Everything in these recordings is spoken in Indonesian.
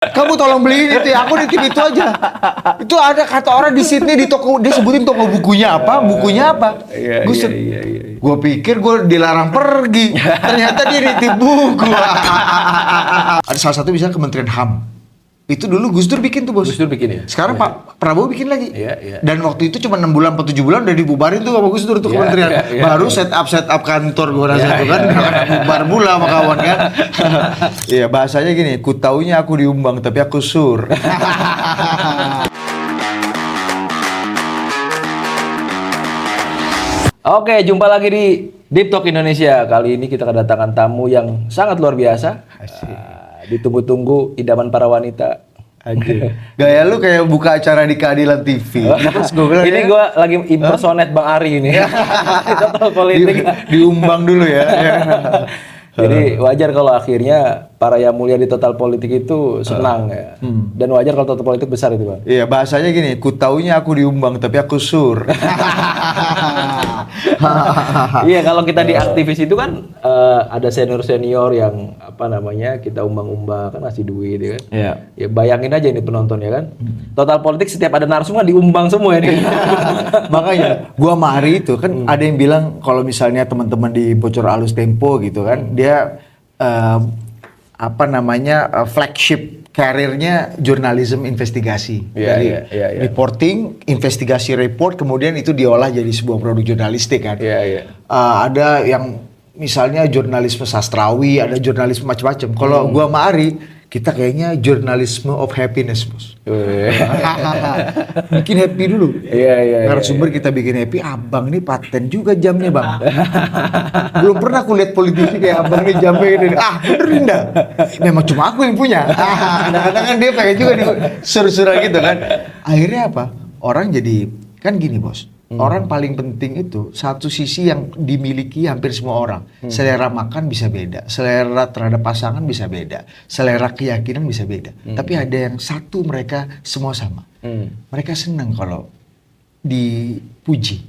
Kamu tolong beliin itu ya, aku nitip itu aja. Itu ada kata orang di Sydney di toko, dia sebutin toko bukunya apa, Iya, Gue iya. gue pikir gue dilarang pergi, ternyata dia nitip buku. Ada salah satu misalnya Kementerian HAM. Itu dulu Gus Dur bikin tuh, Bos. Gus Dur bikin ya? Sekarang Pak Prabowo bikin lagi. Iya. Dan waktu itu cuma 6 bulan atau 7 bulan udah dibubarin tuh sama Gus Dur tuh Iya, kementerian. iya. Baru set up kantor gue rasa tuh kan. Bubar pula sama kawan kan. Iya, bahasanya gini, ku taunya aku diumbang tapi aku sur. Oke, jumpa lagi di Deep Talk Indonesia. Kali ini kita kedatangan tamu yang sangat luar biasa. Ditunggu-tunggu idaman para wanita. Anjir. Gaya lu kayak buka acara di keadilan TV. Terus gue bilang, Ini gue lagi impersonate Bang Ari ini. Total politik. diumbang dulu ya. Jadi wajar kalau akhirnya para yang mulia di total politik itu senang ya. Dan wajar kalau total politik besar itu, Bang. Iya, bahasanya gini, ku taunya aku diumbang tapi aku sur. Iya, kalau kita di aktivis itu kan ada senior-senior yang apa namanya kita umbang-umbang kan ngasih duit ya kan. Iya. Ya bayangin aja ini penonton ya kan. Total politik setiap ada narsum kan diumbang semua ini. Makanya gua sama Ari itu kan ada yang bilang kalau misalnya teman-teman di Bocor Alus Tempo gitu kan, dia apa namanya flagship karirnya jurnalisme investigasi. Iya, Jadi iya. reporting, investigasi report, kemudian itu diolah jadi sebuah produk jurnalistik kan. Iya. Ada yang misalnya jurnalisme sastrawi, ada jurnalisme macam-macam. Kalau gua sama Ari, kita kayaknya jurnalisme of happiness, Bos. Bikin happy dulu. Iya. Narasumber kita bikin happy, abang ini paten juga jamnya, Bang. Belum pernah aku lihat politisi kayak abang ini jamnya ini. Benerin dah. Memang cuma aku yang punya. Kadang-kadang kan dia pengen juga nih sur-suran gitu kan. Akhirnya apa? Orang jadi, kan gini, Bos. Orang paling penting itu satu sisi yang dimiliki hampir semua orang. Selera makan bisa beda, selera terhadap pasangan bisa beda, selera keyakinan bisa beda. Tapi ada yang satu mereka semua sama. Mereka senang kalau dipuji,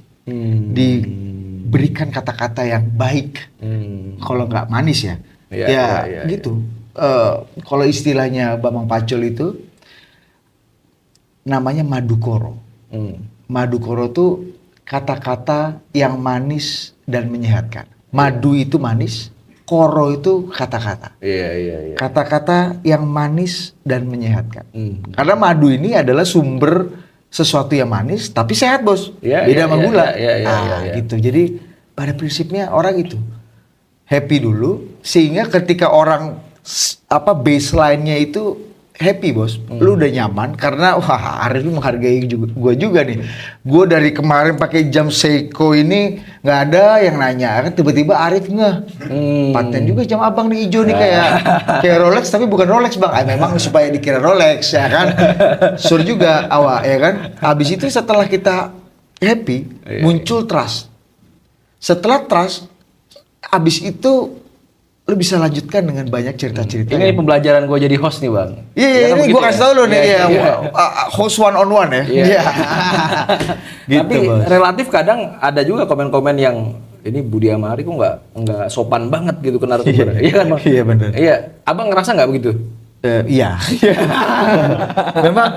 diberikan kata-kata yang baik. Kalau nggak manis ya, Iya. gitu. Kalau istilahnya Bambang Pacul itu namanya madukoro. Madukoro tuh kata-kata yang manis dan menyehatkan. Madu itu manis, koro itu kata-kata. Iya. Kata-kata yang manis dan menyehatkan. Karena madu ini adalah sumber sesuatu yang manis tapi sehat, Bos. Iya, Beda sama gula. Iya. Gitu. Jadi pada prinsipnya orang itu happy dulu sehingga ketika orang baseline-nya itu happy, Bos. Lu udah nyaman karena wah Arif menghargai gue juga nih. Gue dari kemarin pakai jam Seiko ini nggak ada yang nanya kan, tiba-tiba Arif paten juga jam abang nih hijau nih kayak Rolex tapi bukan Rolex, Bang. Memang supaya dikira Rolex ya kan. Sur juga awak ya kan. Habis itu setelah kita happy muncul trust. Setelah trust habis itu lu bisa lanjutkan dengan banyak cerita-cerita. Ini pembelajaran gue jadi host nih, Bang. Iya, ini gue kasih tau lu nih, Iya. host one on one ya. Iya. Gitu, Tapi Bos. relatif kadang ada juga komen-komen yang ini Budi Amari kok nggak sopan banget gitu ke narasumber. Iya kan, Bang? Iya, benar. Iya, Abang ngerasa nggak begitu? Iya. Memang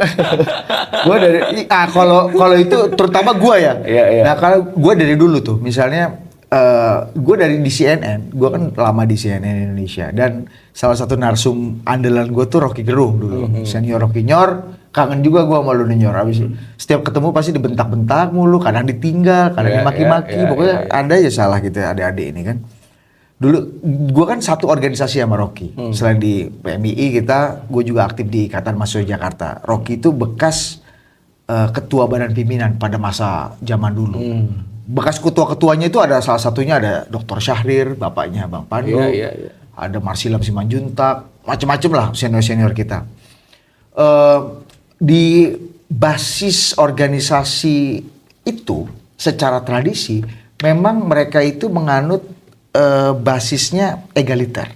gue dari kalau itu terutama gue ya. Iya. Nah, kalau gue dari dulu tuh misalnya gue di CNN, gue kan lama di CNN Indonesia dan salah satu narsum andalan gue tuh Rocky Gerung dulu, senior Rocky Nyor, kangen juga gue sama lu Nyor. Abis setiap ketemu pasti dibentak-bentak mulu, kadang ditinggal, kadang dimaki-maki, pokoknya ada aja salah gitu ya adik-adik ini kan. Dulu gue kan satu organisasi sama Rocky, selain di PMII gue juga aktif di Ikatan Mahasiswa Jakarta. Rocky itu bekas ketua badan pimpinan pada masa zaman dulu. Bekas ketua-ketuanya itu ada salah satunya ada Dr. Syahrir, bapaknya Bang Pandu, ada Marsilam Simanjuntak, macam-macam lah senior-senior kita. Di basis organisasi itu secara tradisi memang mereka itu menganut basisnya egaliter.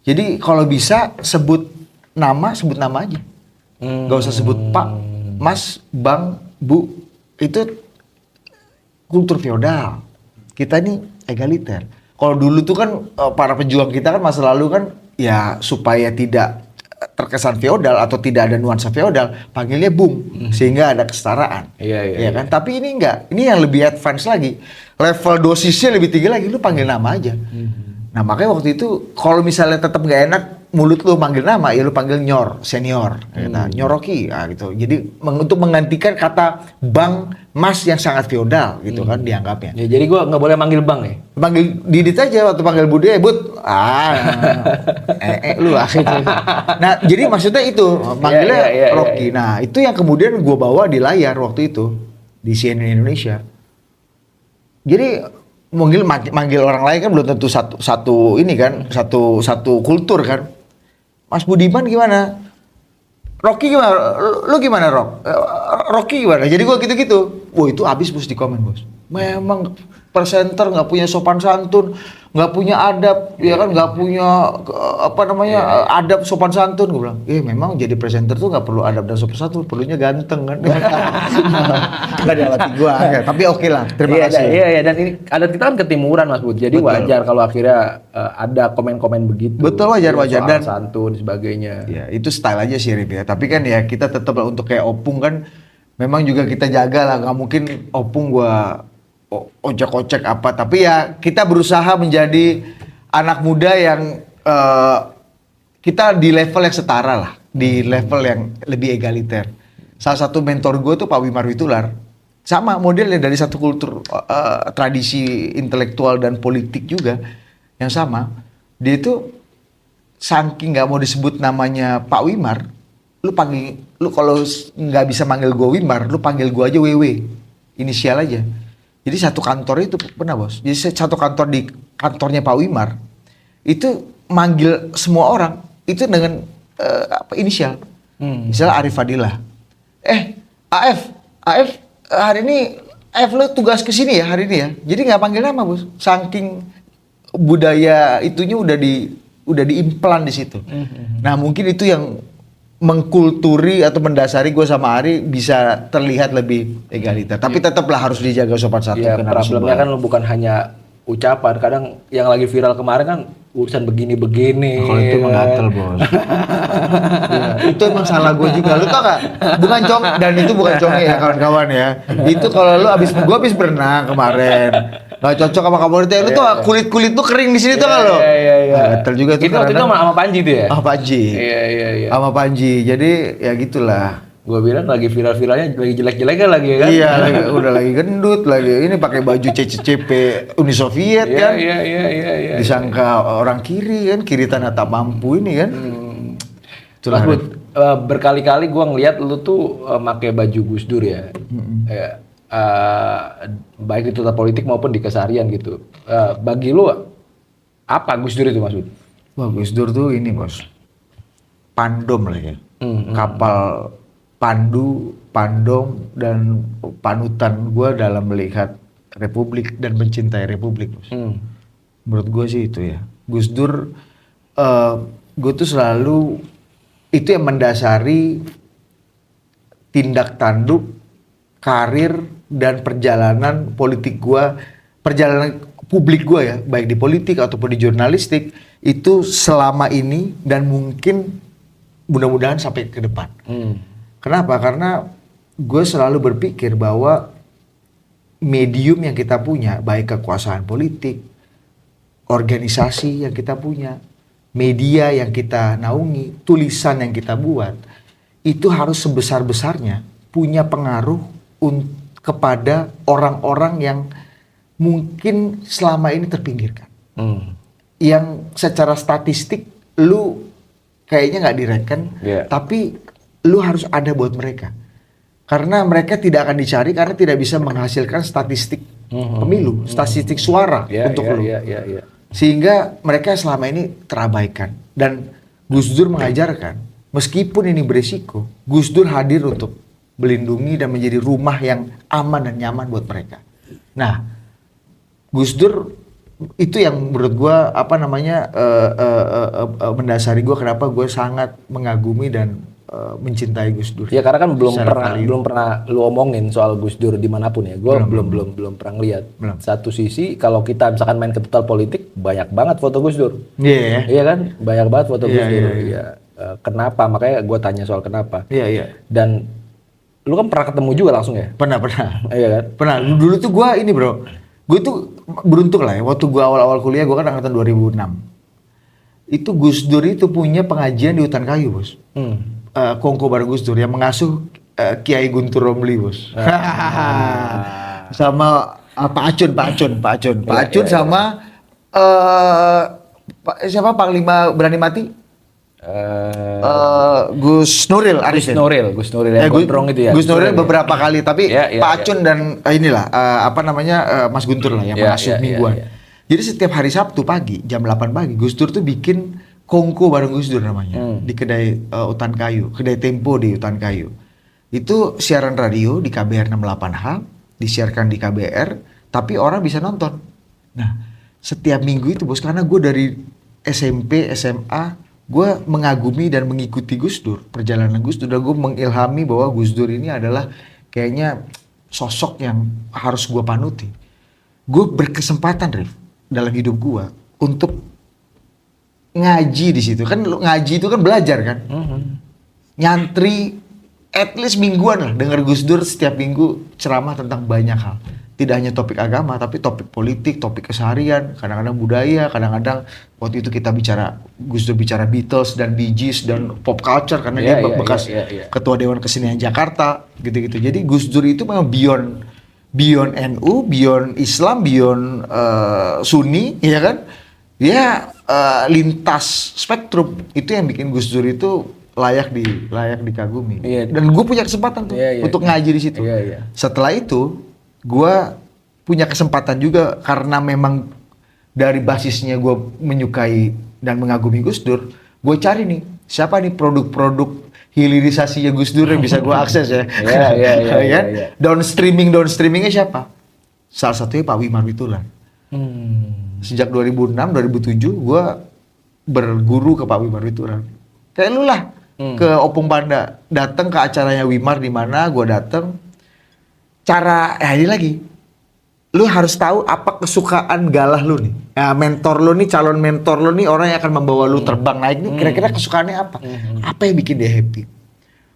Jadi kalau bisa sebut nama aja, nggak usah sebut Pak, Mas, Bang, Bu, itu kultur feodal. Kita ini egaliter. Kalau dulu tuh kan para pejuang kita kan masa lalu kan ya supaya tidak terkesan feodal atau tidak ada nuansa feodal, panggilnya Bung, sehingga ada kesetaraan. Iya, kan? Tapi ini enggak, ini yang lebih advance lagi, level dosisnya lebih tinggi lagi, lu panggil nama aja. Nah makanya waktu itu kalau misalnya tetap nggak enak mulut lu panggil nama, ya lu panggil Nyor, senior, Nyor Rocky, gitu. Jadi untuk menggantikan kata Bang, Mas yang sangat feodal gitu kan dianggapnya. Ya, jadi gue nggak boleh manggil Bang ya? Panggil Didit aja waktu panggil Bude, Bud, lu gitu. Nah jadi maksudnya itu manggilnya Rocky. Nah itu yang kemudian gue bawa di layar waktu itu di CNN Indonesia. Jadi manggil orang lain kan belum tentu satu ini kan, satu kultur kan. Mas Budiman gimana? Rocky gimana? Lu gimana, Rocky gimana? Jadi gua gitu-gitu. Wah, itu habis bos di komen, Bos. Memang presenter nggak punya sopan santun, nggak punya adab, ya kan, nggak punya adab sopan santun. Gue bilang, memang jadi presenter tuh nggak perlu adab dan sopan santun, perlunya ganteng kan. Nggak ada latih gua, tapi oke lah. Terima kasih. Iya, dan ini adat kita kan ketimuran Mas Bud, jadi wajar kalau akhirnya ada komen-komen begitu. Betul, wajar dan dan santun sebagainya. Ya itu style aja sih Rip ya. Tapi kan ya kita tetap untuk kayak Opung kan, memang juga kita jaga lah, nggak mungkin Opung gua ojek-ojek apa, tapi ya kita berusaha menjadi anak muda yang kita di level yang setara lah, di level yang lebih egaliter. Salah satu mentor gue tuh Pak Wimar Witular, sama modelnya dari satu kultur tradisi intelektual dan politik juga yang sama. Dia itu saking nggak mau disebut namanya Pak Wimar, lu kalau nggak bisa manggil gue Wimar, lu panggil gue aja WW, inisial aja. Jadi satu kantor itu pernah bos. Jadi satu kantor di kantornya Pak Wimar itu manggil semua orang itu dengan inisial. Misalnya Arif Fadilah. AF hari ini AF lo tugas kesini ya hari ini ya. Jadi nggak panggil nama bos. Saking budaya itunya udah diimplan di situ. Nah mungkin itu yang mengkulturi atau mendasari gue sama Ari bisa terlihat lebih egaliter. Tapi tetaplah harus dijaga sopan santun. Ya, problemnya kan bukan hanya ucapan. Kadang yang lagi viral kemarin kan urusan begini-begini. Kalau itu mengatel bos. Ya, itu emang salah gue juga. Lu tau gak? Bukan cong, dan itu bukan congnya ya kawan-kawan ya. Itu kalau gue habis berenang kemarin. Gak cocok sama kamu itu. Lu tuh kulit tuh kering di sini tuh kalau. Iya. Gatel juga tuh. Itu waktu itu sama Panji tuh ya? Sama Panji. Iya. Sama Panji. Jadi ya gitulah. Gue bilang lagi viral-viralnya, lagi jelek-jeleknya lagi kan? Iya, udah lagi gendut lagi. Ini pakai baju CCCP Uni Soviet kan? Iya. Disangka orang kiri kan, kiri tanah tak mampu ini kan? Mas Bud, berkali-kali gue ngeliat lu tuh pakai baju Gus Dur ya. Baik di total politik maupun di keseharian gitu. Bagi lu apa Gus Dur itu Mas Bud? Wah, Gus Dur tuh ini bos, pandom lah ya. Kapal pandu, pandom, dan panutan gue dalam melihat Republik dan mencintai Republik bos. Menurut gue sih itu ya. Gus Dur, gue tuh selalu itu yang mendasari tindak tanduk, karir, dan perjalanan politik gue, perjalanan publik gue ya, baik di politik ataupun di jurnalistik, itu selama ini dan mungkin mudah-mudahan sampai ke depan. Kenapa? Karena gue selalu berpikir bahwa medium yang kita punya, baik kekuasaan politik, organisasi yang kita punya, media yang kita naungi, tulisan yang kita buat, itu harus sebesar-besarnya punya pengaruh kepada orang-orang yang mungkin selama ini terpinggirkan. Yang secara statistik lu kayaknya nggak direken, tapi lu harus ada buat mereka. Karena mereka tidak akan dicari karena tidak bisa menghasilkan statistik pemilu, statistik suara untuk lu. Sehingga mereka selama ini terabaikan. Dan Gus Dur mengajarkan, meskipun ini beresiko, Gus Dur hadir untuk melindungi dan menjadi rumah yang aman dan nyaman buat mereka. Nah, Gus Dur itu yang menurut gue mendasari gue kenapa gue sangat mengagumi dan mencintai Gus Dur. Ya karena kan belum pernah lu omongin soal Gus Dur dimanapun ya. Gue belum pernah ngeliat. Satu sisi kalau kita misalkan main ke total politik banyak banget foto Gus Dur. Iya kan, banyak banget foto Gus Dur. Iya. kenapa, makanya gue tanya soal kenapa. Iya, iya. Dan lu kan pernah ketemu juga langsung ya? Pernah. Iya kan? Pernah. Dulu tuh gue ini bro, gue tuh beruntung lah ya. Waktu gue awal-awal kuliah, gue kan angkatan 2006. Itu Gus Dur itu punya pengajian di Hutan Kayu, bos. Kongko bareng Gus Dur yang mengasuh Kiai Guntur Romli, bos. Sama Pak Acun sama siapa Panglima Berani Mati? Gus Nuril Arifin. Gus Nuril yang gondrong itu ya. Gus Nuril beberapa kali, tapi Pak Acun dan inilah Mas Guntur lah yang mengasuh mingguan. Jadi setiap hari Sabtu pagi jam 8 pagi Gus Dur tuh bikin kongko bareng Gus Dur namanya di kedai Hutan Kayu, kedai Tempo di Hutan Kayu. Itu siaran radio di KBR 68H, disiarkan di KBR, tapi orang bisa nonton. Nah, setiap minggu itu bos, karena gue dari SMP, SMA, gue mengagumi dan mengikuti Gus Dur, perjalanan Gus Dur, dan gue mengilhami bahwa Gus Dur ini adalah kayaknya sosok yang harus gue panuti. Gue berkesempatan, Rif, dalam hidup gue untuk ngaji di situ. Kan ngaji itu kan belajar kan, nyantri at least mingguan lah, dengar Gus Dur setiap minggu ceramah tentang banyak hal. Tidak hanya topik agama, tapi topik politik, topik keseharian, kadang-kadang budaya, kadang-kadang waktu itu kita bicara, Gus Dur bicara Beatles dan Bee Gees dan pop culture, karena dia bekas Ketua Dewan Kesenian Jakarta, gitu-gitu. Jadi Gus Dur itu memang beyond NU, beyond Islam, beyond Sunni, ya kan? Dia lintas spektrum, itu yang bikin Gus Dur itu layak dikagumi. Dan gue punya kesempatan tuh untuk ngaji di situ. Setelah itu gue punya kesempatan juga, karena memang dari basisnya gue menyukai dan mengagumi Gus Dur, gue cari nih siapa nih produk-produk hilirisasinya Gus Dur yang bisa gue akses ya. Downstreamingnya siapa? Salah satunya Pak Wimar Witular. Sejak 2006-2007 gue berguru ke Pak Wimar Witular. Kayak lu lah, ke Opung Panda, datang ke acaranya Wimar di mana gue datang. Ini lagi, lu harus tahu apa kesukaan galah lu nih. Nah, mentor lu nih, calon mentor lu nih, orang yang akan membawa lu terbang naik nih, kira-kira kesukaannya apa? Apa yang bikin dia happy?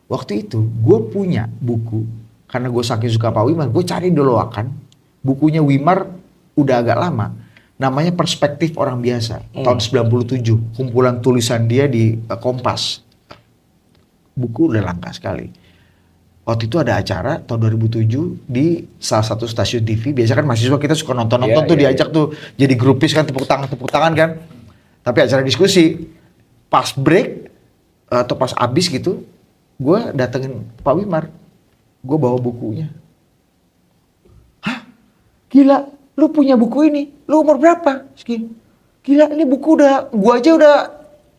Waktu itu, gue punya buku, karena gue saking suka Pak Wimar, gue cari dulu bukunya Wimar udah agak lama, namanya Perspektif Orang Biasa, tahun 97, kumpulan tulisan dia di Kompas. Buku udah langka sekali. Waktu itu ada acara tahun 2007 di salah satu stasiun TV. Biasa kan mahasiswa kita suka nonton tuh, diajak tuh jadi grupis kan, tepuk tangan kan. Tapi acara diskusi, pas break atau pas abis gitu, gue datengin Pak Wimar, gue bawa bukunya. Hah? Gila, lu punya buku ini? Lu umur berapa? Gila, ini buku gue aja udah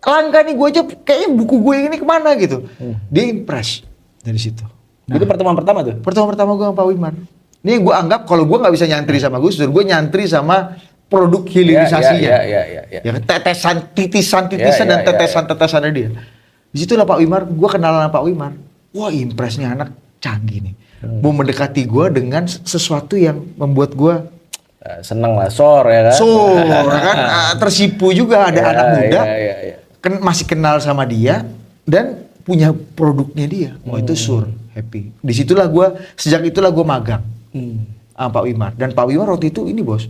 langka nih, gue aja kayaknya buku gue ini kemana gitu. Dia impress dari situ. Nah, itu pertemuan pertama tuh? Pertemuan pertama gue sama Pak Wimar. Ini gue anggap kalau gue nggak bisa nyantri sama Gus Dur, gue nyantri sama produk hilirisasinya. Ya, titisan dan tetesan-tetesannya dia. Disitulah Pak Wimar, gue kenalan sama Pak Wimar. Wah, impresnya anak canggih nih. Mau mendekati gue dengan sesuatu yang membuat gue seneng lah, tersipu juga, ada anak muda masih kenal sama dia dan punya produknya dia. Itu happy. Sejak itulah gue magang sama Pak Wimar. Dan Pak Wimar waktu itu ini bos,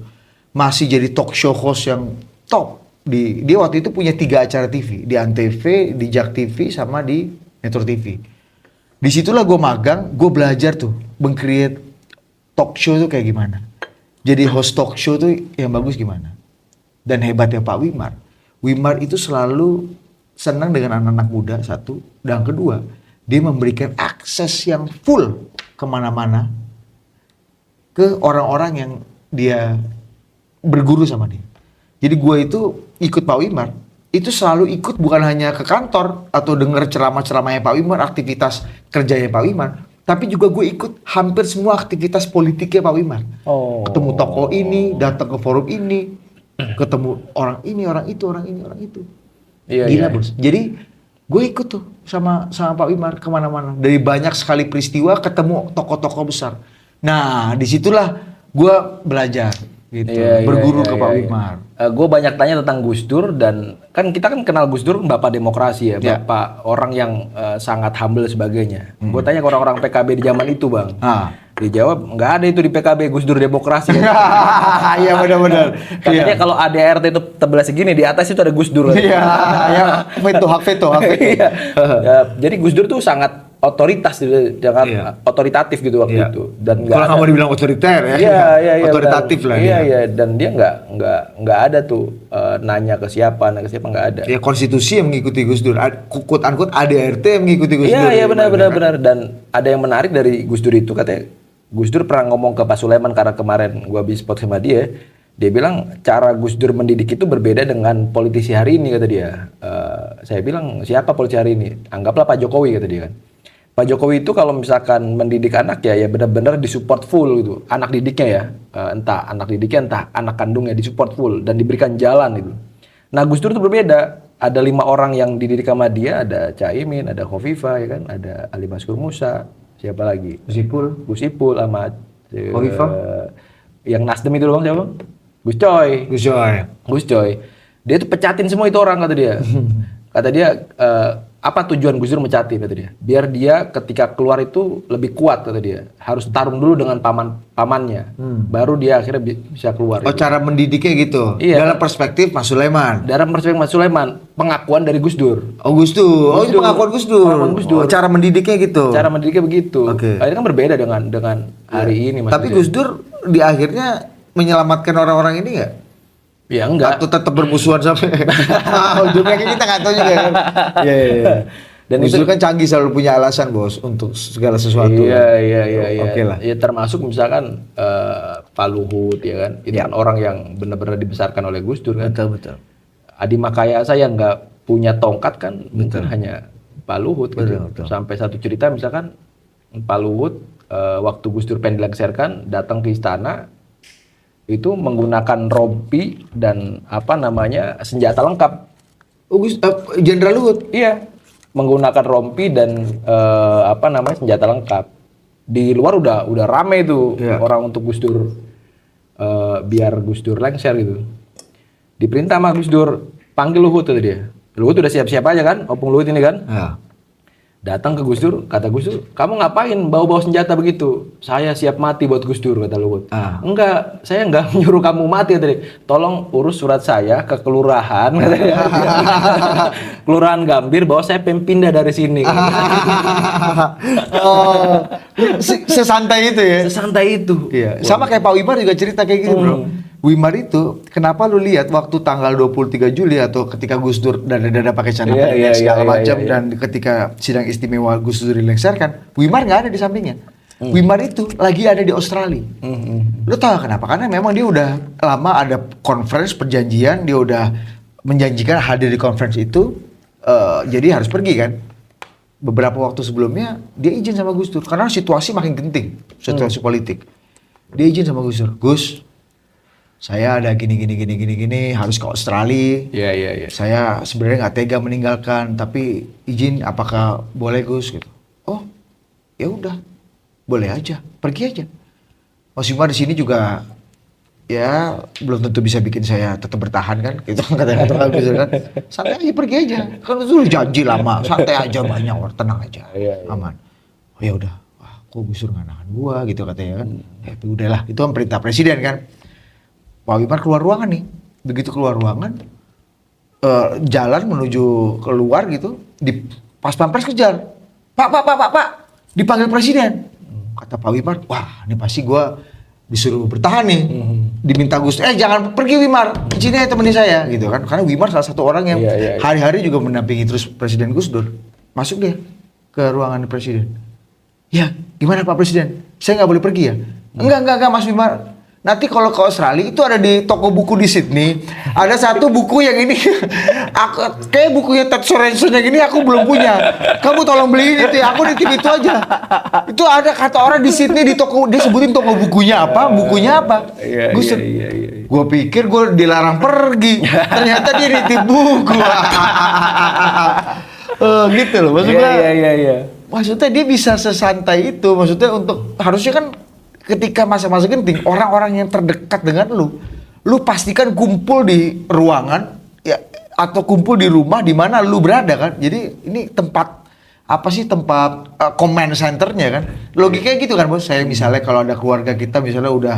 masih jadi talk show host yang top. Dia waktu itu punya 3 acara TV, di Antv, di Jak TV, sama di Metro TV. Disitulah gue magang, gue belajar tuh meng-create talk show tuh kayak gimana. Jadi host talk show tuh yang bagus gimana. Dan hebatnya Pak Wimar itu selalu senang dengan anak-anak muda, satu. Dan kedua, dia memberikan akses yang full kemana-mana ke orang-orang yang dia berguru sama dia. Jadi gue itu ikut Pak Wimar, itu selalu ikut bukan hanya ke kantor atau denger ceramah-ceramahnya Pak Wimar, aktivitas kerjanya Pak Wimar, tapi juga gue ikut hampir semua aktivitas politiknya Pak Wimar. Ketemu tokoh ini, datang ke forum ini, ketemu orang ini, orang itu, orang ini, orang itu. Gila bos. Jadi gue ikut tuh sama Pak Wimar kemana-mana. Dari banyak sekali peristiwa ketemu tokoh-tokoh besar. Nah disitulah gue belajar gitu. Iya, Berguru iya, ke iya, Pak iya. Wimar. Gue banyak tanya tentang Gus Dur dan kan kita kan kenal Gus Dur bapak demokrasi ya, Ya. bapak orang yang sangat humble sebagainya. Gue tanya ke orang-orang PKB di zaman itu bang, dijawab nggak ada itu di PKB Gus Dur demokrasi. Iya benar-benar. Katanya kalau ADRT itu tebelnya segini di atas itu ada Gus Dur. Iya, ya hak veto. Iya. Ya, jadi Gus Dur tuh sangat otoritas, jangan otoritatif gitu waktu itu. Dan kalau nggak mau dibilang otoriter ya, iya, otoritatif benar. lah Iya, dia. iya, dan dia nggak ada tuh nanya ke siapa nggak ada. Ya konstitusi yang mengikuti Gus Dur, quote unquote ADRT yang mengikuti Gus Dur. Iya, benar. Dan ada yang menarik dari Gus Dur itu, katanya Gus Dur pernah ngomong ke Pak Sulaiman karena kemarin gua habis spot sama dia. Dia bilang cara Gus Dur mendidik itu berbeda dengan politisi hari ini, kata dia. Saya bilang siapa politisi hari ini? Anggaplah Pak Jokowi, kata dia kan. Pak Jokowi itu kalau misalkan mendidik anak ya benar-benar disupport full gitu. Anak didiknya ya, entah anak didiknya entah anak kandungnya disupport full dan diberikan jalan itu. Nah Gus Dur itu berbeda. Ada 5 orang yang dididik sama dia, ada Caimin, ada Khofifah ya kan, ada Ali Maskur Musa, siapa lagi? Gus Ipul sama Khofifah. Yang Nasdem itu loh bang, siapa bang? Gus Coy. Dia tuh pecatin semua itu orang, kata dia. Kata dia, apa tujuan Gus Dur mecatin, kata dia. Biar dia ketika keluar itu lebih kuat, kata dia. Harus tarung dulu dengan pamannya. Baru dia akhirnya bisa keluar. Oh, cara mendidiknya gitu. Iya. Dalam perspektif Mas Sulaiman. Dalam perspektif Mas Sulaiman, pengakuan dari Gus Dur. Oh, Gus Dur. Oh, itu pengakuan Gus Dur. Pengakuan Gus Dur. Oh, cara mendidiknya gitu. Cara mendidiknya begitu. Oke. Akhirnya kan berbeda dengan hari ini, Mas. Tapi Gus Dur di akhirnya menyelamatkan orang-orang ini nggak? Ya enggak. Atau tetap bermusuhan sampai ujungnya kita nggak tahu juga kan. Iya. Dan Gus Dur kan canggih, selalu punya alasan bos untuk segala sesuatu. Iya. Oke lah. Ya termasuk misalkan Pak Luhut ya kan. Itu kan orang yang benar-benar dibesarkan oleh Gus Dur kan. Betul. Adi Makayasa yang nggak punya tongkat kan mungkin hanya Pak Luhut gitu. Betul. Sampai satu cerita misalkan Pak Luhut waktu Gus Dur pengen dilengsarkan datang ke istana itu menggunakan rompi dan senjata lengkap. Oh, Jenderal Luhut. Iya, menggunakan rompi dan senjata lengkap. Di luar udah rame tuh orang untuk Gus Dur, biar Gus Dur lengser gitu. Diperintah sama Gus Dur, panggil Luhut tuh dia. Luhut udah siap-siap aja kan, Opung Luhut ini kan. Ya. Datang ke Gus Dur, kata Gus Dur, kamu ngapain bawa-bawa senjata begitu? Saya siap mati buat Gus Dur, kata Luhut. Enggak, saya enggak nyuruh kamu mati, kata dia. Tolong urus surat saya ke kelurahan, kata dia. Kelurahan Gambir, bahwa saya pengen pindah dari sini. Oh, sesantai itu ya? Sesantai itu. Iya. Sama kayak Pak Wimar juga cerita kayak gitu bro. Wimar itu, kenapa lu lihat waktu tanggal 23 Juli atau ketika Gus Dur dada-dada pakai celana pendek segala macam dan ketika sidang istimewa Gus Dur dilengsarkan, Wimar nggak ada di sampingnya. Wimar itu lagi ada di Australia. Lu tahu kenapa? Karena memang dia udah lama ada conference perjanjian, dia udah menjanjikan hadir di conference itu, jadi harus pergi kan. Beberapa waktu sebelumnya dia izin sama Gus Dur karena situasi makin genting, situasi politik. Dia izin sama Gus Dur, Gus, saya ada gini harus ke Australia. Iya. Saya sebenarnya nggak tega meninggalkan, tapi izin apakah boleh Gus gitu. Oh, ya udah. Boleh aja, pergi aja. Mas Wimar di sini juga ya belum tentu bisa bikin saya tetap bertahan kan, gitu kata Gus Dur kan. Santai aja, pergi aja. Kan itu udah janji lama, santai aja, banyak orang, tenang aja. Aman. Oh ya udah. Wah, kok Gus Dur nggak nahan gua gitu katanya kan. Ya udahlah, itu kan perintah presiden kan. Pak Wimar keluar ruangan nih, begitu keluar ruangan, jalan menuju keluar gitu, di pas pampres kejar, Pak, dipanggil presiden. Kata Pak Wimar, wah ini pasti gua disuruh bertahan nih, diminta Gus, jangan pergi Wimar, sini aja temenin saya gitu kan, karena Wimar salah satu orang yang hari-hari juga mendampingi terus Presiden Gus Dur. Masuk dia ke ruangan presiden. Ya, gimana Pak Presiden? Saya nggak boleh pergi ya? Enggak Mas Wimar. Nanti kalau ke Australia itu ada di toko buku di Sydney, ada satu buku yang ini, kayak bukunya Ted Sorensen yang ini aku belum punya. Kamu tolong beliin itu ya, aku nitip itu aja. Itu ada kata orang di Sydney di toko, dia sebutin toko bukunya apa, Gus, gue pikir gue dilarang pergi, ternyata dia nitip buku. Gitu loh, maksudnya. Iya. Maksudnya dia bisa sesantai itu, maksudnya untuk harusnya kan ketika masa-masa genting, orang-orang yang terdekat dengan lu pastikan kumpul di ruangan ya atau kumpul di rumah di mana lu berada kan. Jadi ini tempat apa sih tempat command centernya kan. Logikanya gitu kan bos. Saya misalnya kalau ada keluarga kita misalnya udah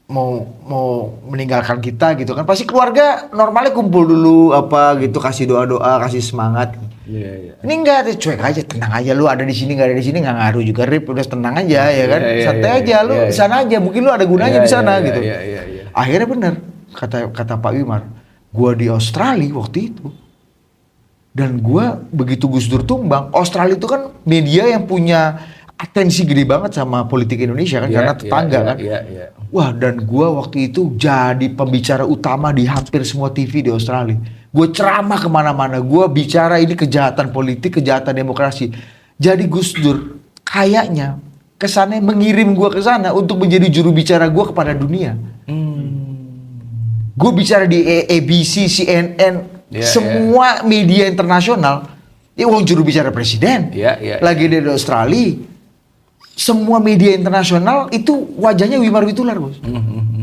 mau meninggalkan kita gitu kan, pasti keluarga normalnya kumpul dulu apa gitu, kasih doa-doa, kasih semangat. Iya. Ini enggak, cuek aja, tenang aja, lu ada di sini nggak ada di sini nggak ngaruh juga, Rip, udah tenang aja ya kan, santai aja, lu di sana aja, mungkin lu ada gunanya di sana gitu. Iya. Akhirnya bener kata Pak Wimar, gua di Australia waktu itu, dan gua begitu Gus Dur tumbang, Australia itu kan media yang punya atensi gede banget sama politik Indonesia kan, karena tetangga kan. Iya. Wah, dan gua waktu itu jadi pembicara utama di hampir semua TV di Australia. Gue ceramah kemana-mana, gue bicara ini kejahatan politik, kejahatan demokrasi. Jadi Gus Dur kayaknya kesannya mengirim gue ke sana untuk menjadi juru bicara gue kepada dunia. Gue bicara di ABC, CNN, semua media internasional. Ya uang juru bicara presiden, lagi di Australia. Semua media internasional itu wajahnya Wimar Witular bos.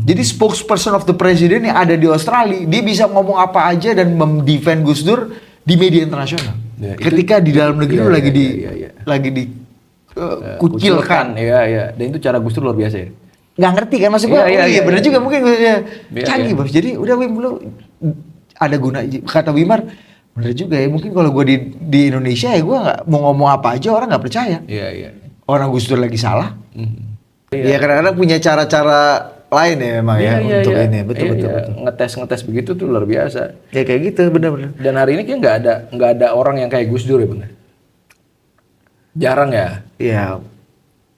Jadi spokesperson of the president yang ada di Australia, dia bisa ngomong apa aja dan mendefend Gus Dur di media internasional. Ya, ketika di dalam negeri lagi di kucilkan. Iya. Dan itu cara Gus Dur luar biasa ya. Nggak ngerti kan maksud gua? Iya benar juga mungkin canggih bos. Jadi udah Wim lu ada guna kata Wimar. Bener juga ya, mungkin kalau gue di Indonesia ya gue nggak mau ngomong apa aja orang nggak percaya. Iya. Orang Gus Dur lagi salah. Ya kadang-kadang punya cara-cara lain ya memang untuk ini betul. Ngetes begitu tuh luar biasa. Ya kayak gitu benar-benar. Dan hari ini kayak nggak ada orang yang kayak Gus Dur ya bener. Jarang ya. Ya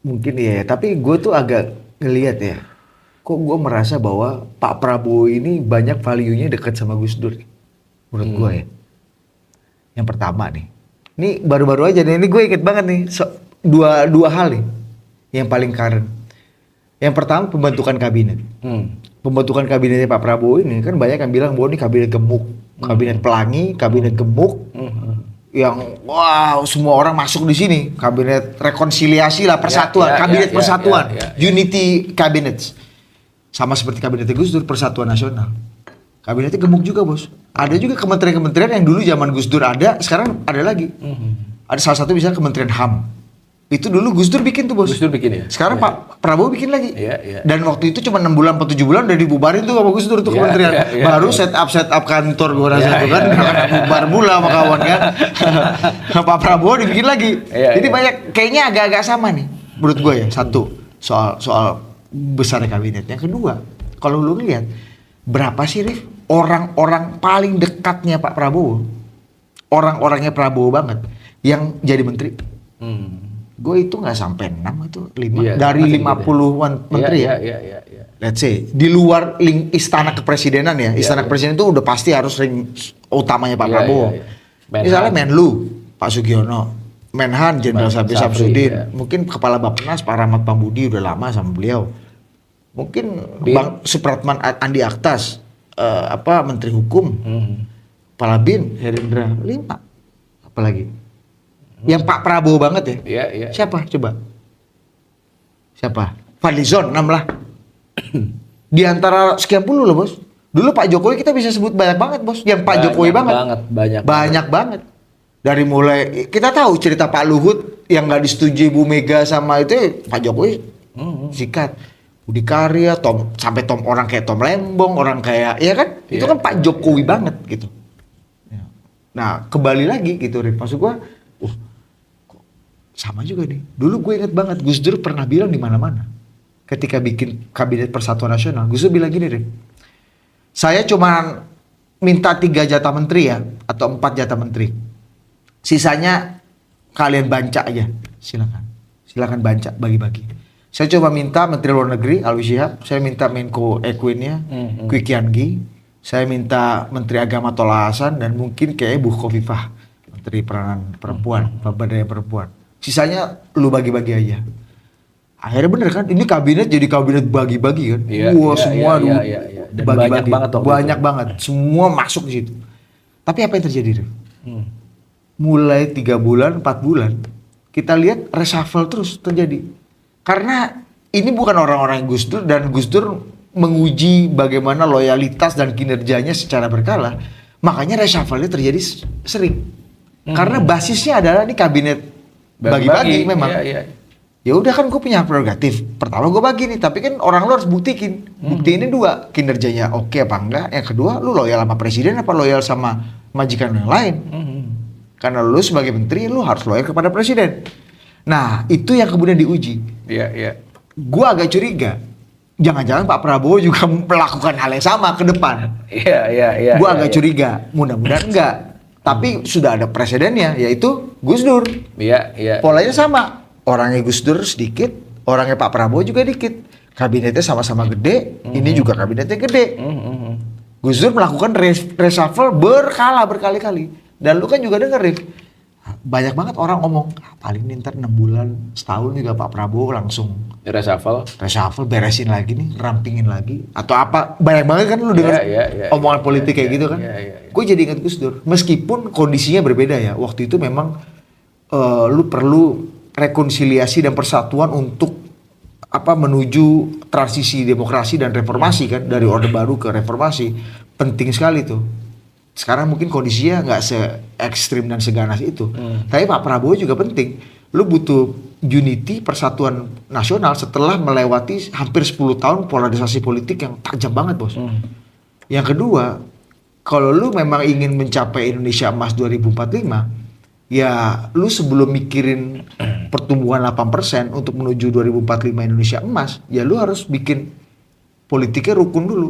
mungkin ya. Tapi gue tuh agak ngelihat ya. Kok gue merasa bahwa Pak Prabowo ini banyak value-nya dekat sama Gus Dur. Menurut gue ya. Yang pertama nih. Ini baru-baru aja nih. Ini gue inget banget nih. Dua hal nih. Yang paling current. Yang pertama pembentukan kabinet. Pembentukan kabinetnya Pak Prabowo ini kan banyak yang bilang bahwa ini kabinet gemuk, kabinet pelangi, kabinet gemuk, yang wow semua orang masuk di sini, kabinet rekonsiliasi lah, persatuan, kabinet persatuan, unity cabinets, sama seperti kabinetnya Gus Dur, persatuan nasional. Kabinetnya gemuk juga bos. Ada juga kementerian-kementerian yang dulu zaman Gus Dur ada, sekarang ada lagi. Ada salah satu misalnya Kementerian HAM. Itu dulu Gus Dur bikin tuh bos. Gus Dur bikin ya? Sekarang Pak Prabowo bikin lagi. Iya. Dan waktu itu cuma 6 bulan atau 7 bulan udah dibubarin tuh sama Gus Dur tuh kementerian. Baru set up kantor gue rasa tuh kan. Bubar pula sama kawan kan. Pak Prabowo dibikin lagi. Jadi banyak kayaknya agak-agak sama nih. Menurut gue ya. Satu, soal besar kabinet. Yang kedua, kalau lu lihat berapa sih Rif orang-orang paling dekatnya Pak Prabowo, orang-orangnya Prabowo banget yang jadi menteri. Gue itu nggak sampai 6 itu 5 dari 50-an menteri ya. Let's say di luar istana kepresidenan ya, istana kepresidenan itu udah pasti harus ring utamanya Pak Prabowo. Misalnya Menlu Pak Sugiono, Menhan Jenderal Sabri Samsudin, mungkin Kepala Bappenas Pak Rahmat Pambudi udah lama sama beliau. Mungkin Bang Supratman Andi Aktas, Menteri Hukum, Kepala BIN Herindra 5, apalagi. Yang Pak Prabowo banget ya? Iya. Siapa? Coba. Siapa? Fadlizon 6 lah. Di antara sekian puluh loh bos. Dulu Pak Jokowi kita bisa sebut banyak banget bos. Yang Pak Jokowi banget. Banyak banget. Dari mulai, kita tahu cerita Pak Luhut yang gak disetujui Bu Mega sama itu, Pak Jokowi sikat. Budi Karya, sampai orang kayak Tom Lembong, orang kayak, ya kan? Itu kan Pak Jokowi banget gitu. Nah kembali lagi gitu Rif. Maksud gua, sama juga nih. Dulu gue inget banget Gus Dur pernah bilang di mana-mana. Ketika bikin kabinet persatuan nasional, Gus Dur bilang gini, saya cuma minta 3 jatah menteri ya, atau 4 jatah menteri. Sisanya kalian banca aja, silakan banca, bagi-bagi. Saya coba minta Menteri Luar Negeri Alwi Shihab, saya minta Menko Equinnya Kwi Kian-gi, saya minta Menteri Agama Tola Hasan, dan mungkin kayak Bu Khofifah, Menteri Peranan Perempuan, Pemberdayaan Perempuan. Sisanya lu bagi-bagi aja. Akhirnya bener kan, ini kabinet jadi kabinet bagi-bagi kan. Semua bagi-bagi. Banyak banget. Semua masuk di situ. Tapi apa yang terjadi, Rif? Mulai 3 bulan, 4 bulan, kita lihat reshuffle terus terjadi. Karena ini bukan orang-orang Gus Dur, dan Gus Dur menguji bagaimana loyalitas dan kinerjanya secara berkala. Makanya reshuffle-nya terjadi sering. Karena basisnya adalah ini kabinet bagi-bagi memang. Iya. Ya udah kan gue punya prerogatif. Pertama gue bagi nih, tapi kan orang lu harus buktikan. Buktiinnya dua, kinerjanya oke apa enggak. Yang kedua, lu loyal sama presiden apa loyal sama majikan yang lain. Karena lu sebagai menteri, lu harus loyal kepada presiden. Nah, itu yang kemudian diuji. Iya. Gue agak curiga, jangan-jangan Pak Prabowo juga melakukan hal yang sama ke depan. Iya. Gue agak curiga, mudah-mudahan enggak. Tapi sudah ada presidennya, yaitu Gus Dur. Iya. Polanya sama. Orangnya Gus Dur sedikit, orangnya Pak Prabowo juga dikit. Kabinetnya sama-sama gede, ini juga kabinetnya gede. Gus Dur melakukan reshuffle berkali-kali. Dan lu kan juga denger, Rif, banyak banget orang ngomong, paling nih ntar 6 bulan, setahun juga Pak Prabowo langsung reshuffle, beresin lagi nih, rampingin lagi. Atau apa, banyak banget kan lu denger omongan politik kayak gitu kan. Gue jadi ingat Gus Dur, meskipun kondisinya berbeda ya. Waktu itu memang lu perlu rekonsiliasi dan persatuan untuk menuju transisi demokrasi dan reformasi kan, dari Orde Baru ke reformasi. Penting sekali tuh. Sekarang mungkin kondisinya nggak se-ekstrim dan seganas itu. Tapi Pak Prabowo juga penting. Lu butuh unity, persatuan nasional setelah melewati hampir 10 tahun polarisasi politik yang tajam banget, Bos. Yang kedua, kalau lu memang ingin mencapai Indonesia Emas 2045, ya lu sebelum mikirin pertumbuhan 8% untuk menuju 2045 Indonesia Emas, ya lu harus bikin politiknya rukun dulu,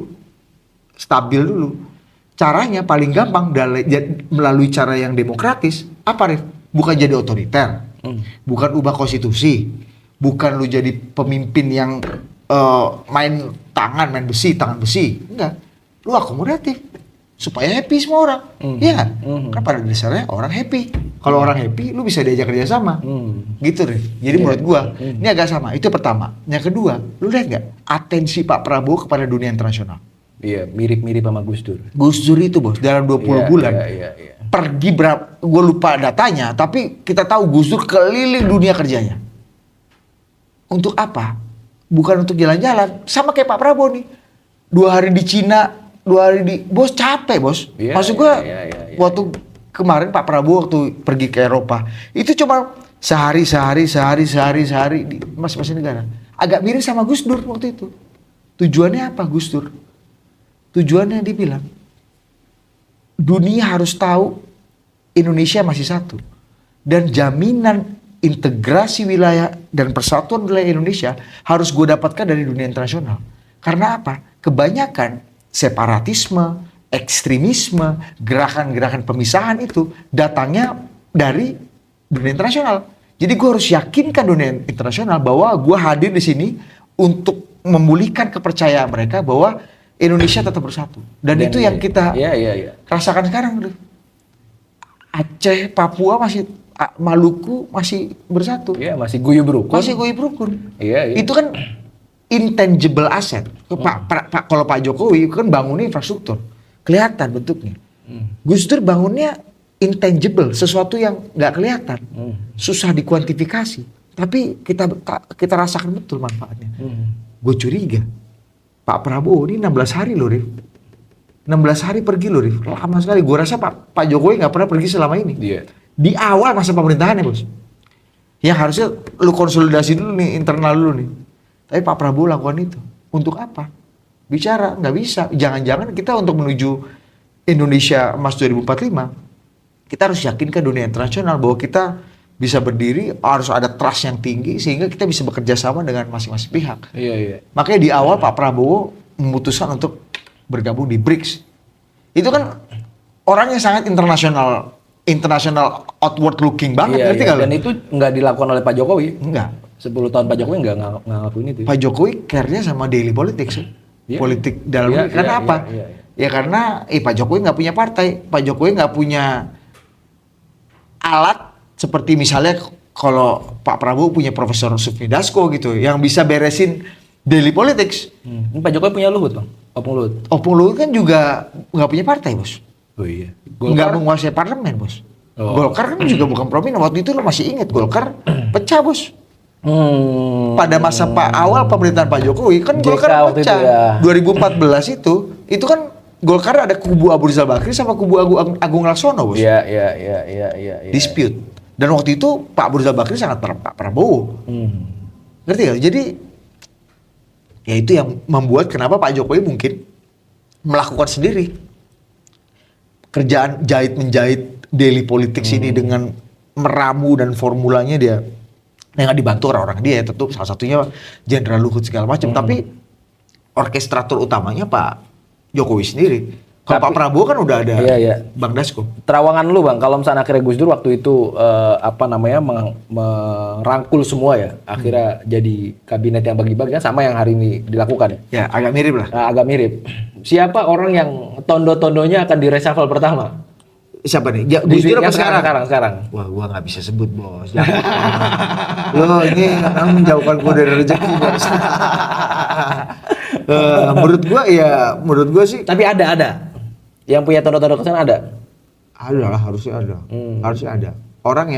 stabil dulu. Caranya paling gampang melalui cara yang demokratis. Apa, Rif? Bukan jadi otoriter, bukan ubah konstitusi, bukan lu jadi pemimpin yang main tangan besi, enggak. Lu akomodatif supaya happy semua orang. Iya kan? Kan pada dasarnya orang happy. Kalau orang happy, lu bisa diajak kerja sama. Gitu, Rif. Jadi menurut gua, ini agak sama. Itu pertama. Yang kedua, lu lihat nggak atensi Pak Prabowo kepada dunia internasional? Iya, mirip-mirip sama Gus Dur. Gus Dur itu, Bos, dalam 20 bulan pergi berapa, gue lupa datanya, tapi kita tahu Gus Dur keliling dunia kerjanya. Untuk apa? Bukan untuk jalan-jalan. Sama kayak Pak Prabowo nih. 2 hari di Cina, 2 hari di... Bos capek, Bos. Maksud gue, waktu kemarin Pak Prabowo waktu pergi ke Eropa, itu cuma sehari di masing-masing negara. Agak mirip sama Gus Dur waktu itu. Tujuannya apa Gus Dur? Tujuannya dia bilang, dunia harus tahu Indonesia masih satu. Dan jaminan integrasi wilayah dan persatuan wilayah Indonesia harus gue dapatkan dari dunia internasional. Karena apa? Kebanyakan separatisme, ekstremisme, gerakan-gerakan pemisahan itu datangnya dari dunia internasional. Jadi gue harus yakinkan dunia internasional bahwa gue hadir di sini untuk memulihkan kepercayaan mereka bahwa Indonesia tetap bersatu. Dan itu yang kita rasakan sekarang. Aceh, Papua masih, Maluku masih bersatu. Iya, masih guyub rukun. Iya. Itu kan intangible asset. Kalau Pak Jokowi kan bangunnya infrastruktur. Kelihatan bentuknya. Gus Dur bangunnya intangible, sesuatu yang nggak kelihatan. Susah dikuantifikasi. Tapi kita rasakan betul manfaatnya. Gue curiga. Pak Prabowo ini 16 hari loh, Rif. 16 hari pergi loh, Rif. Lama sekali. Gue rasa Pak Jokowi nggak pernah pergi selama ini. Iya. Di awal masa pemerintahannya, Bos. Yang harusnya lu konsolidasi dulu nih, internal dulu nih. Tapi Pak Prabowo lakukan itu. Untuk apa? Bicara, nggak bisa. Jangan-jangan kita untuk menuju Indonesia Emas 2045, kita harus yakinkan dunia internasional bahwa kita bisa berdiri, harus ada trust yang tinggi sehingga kita bisa bekerja sama dengan masing-masing pihak. Iya. Makanya di awal Pak Prabowo memutuskan untuk bergabung di BRICS. Itu kan orang yang sangat international outward looking banget, ngerti nggak? Dan itu nggak dilakukan oleh Pak Jokowi. Enggak. 10 tahun Pak Jokowi nggak ngelakuin itu. Pak Jokowi care-nya sama daily politics, politik dalam negeri. Karena apa? Ya karena Pak Jokowi nggak punya partai, Pak Jokowi nggak punya alat. Seperti misalnya kalau Pak Prabowo punya Profesor Sufmi Dasko gitu, yang bisa beresin daily politics. Pak Jokowi punya Luhut, Bang. Opung Luhut kan juga nggak punya partai, Bos. Oh iya. Nggak menguasai parlemen, Bos. Golkar kan juga bukan prominent. Waktu itu lo masih ingat, Golkar pecah, Bos. Pada masa awal pemerintahan Pak Jokowi kan JK Golkar waktu pecah. itu ya. 2014 itu kan Golkar ada kubu Abu Rizal Bakri sama kubu Agung Laksono, Bos. Iya. Dispute. Dan waktu itu Pak Abu Rizal Bakri sangat Pak Prabowo. Ngerti gak? Jadi ya itu yang membuat kenapa Pak Jokowi mungkin melakukan sendiri kerjaan jahit-menjahit daily politics ini dengan meramu dan formulanya dia yang dibantu orang-orang dia, tentu salah satunya Jenderal Luhut segala macam, tapi orkestrator utamanya Pak Jokowi sendiri. Kalau Pak Prabowo kan udah ada Bang Dasko. Terawangan lu Bang, kalau misalnya akhirnya Gus Dur waktu itu merangkul semua ya, akhirnya jadi kabinet yang bagi-bagi kan sama yang hari ini dilakukan ya? Ya agak mirip lah. Agak mirip. Siapa orang yang tondo-tondonya akan di-reshuffle pertama? Siapa nih? Gus Dur apa Sekarang. Wah, gua nggak bisa sebut, Bos. Lo ini menjauhkan gua dari rezeki, Bos. Menurut gua sih. Tapi ada. Yang punya tondo-tondo kesan ada? Ada lah, harusnya ada. Harusnya ada. Orang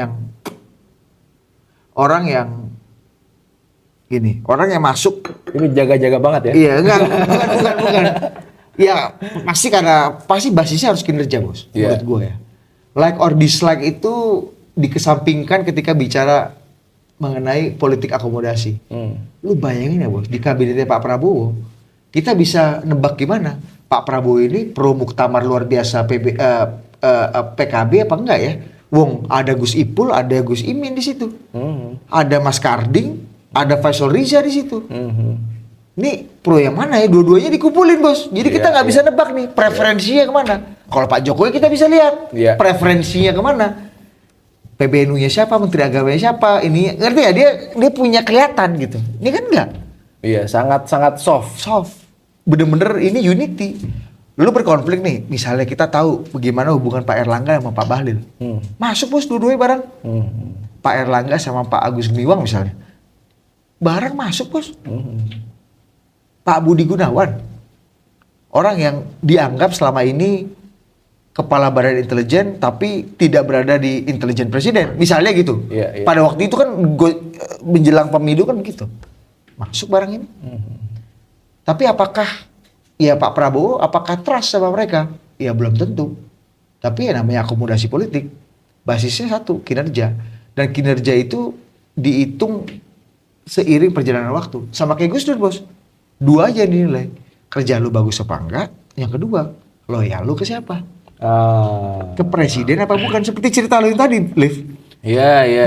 yang masuk. Ini jaga-jaga banget ya? Iya, bukan. Ya, pasti basisnya harus kinerja, Bos. Menurut gue ya. Like or dislike itu dikesampingkan ketika bicara mengenai politik akomodasi. Lu bayangin ya, Bos, di kabinetnya Pak Prabowo, kita bisa nebak gimana? Pak Prabowo ini pro muktamar luar biasa PKB apa enggak ya? Wong, ada Gus Ipul, ada Gus Imin di situ. Ada Mas Karding, ada Faisal Riza di situ. Ini pro yang mana ya? Dua-duanya dikumpulin, Bos. Jadi kita nggak bisa nebak nih preferensinya kemana. Kalau Pak Jokowi kita bisa lihat preferensinya kemana. PBNU-nya siapa, Menteri Agamanya siapa. Ini ngerti ya? Dia punya kelihatan gitu. Ini kan enggak. Iya, sangat soft. Bener-bener ini unity. Lu berkonflik nih. Misalnya kita tahu bagaimana hubungan Pak Erlangga sama Pak Bahlil. Masuk, Bos, dua-duanya bareng. Pak Erlangga sama Pak Agus Gumiwang misalnya. Bareng masuk, Bos. Pak Budi Gunawan, orang yang dianggap selama ini kepala badan intelijen tapi tidak berada di intelijen presiden, misalnya gitu. Pada waktu itu kan menjelang pemilu kan begitu, masuk barang ini. Tapi apakah ya Pak Prabowo, apakah trust sama mereka? Ya belum tentu. Tapi ya namanya akomodasi politik, basisnya satu, kinerja. Dan kinerja itu dihitung seiring perjalanan waktu. Sama kayak Gus Dur, Bos. Dua aja dinilai, kerja lu bagus apa enggak. Yang kedua, loyal lu ke siapa? Ke presiden apa bukan? Seperti cerita lu yang tadi, Liv.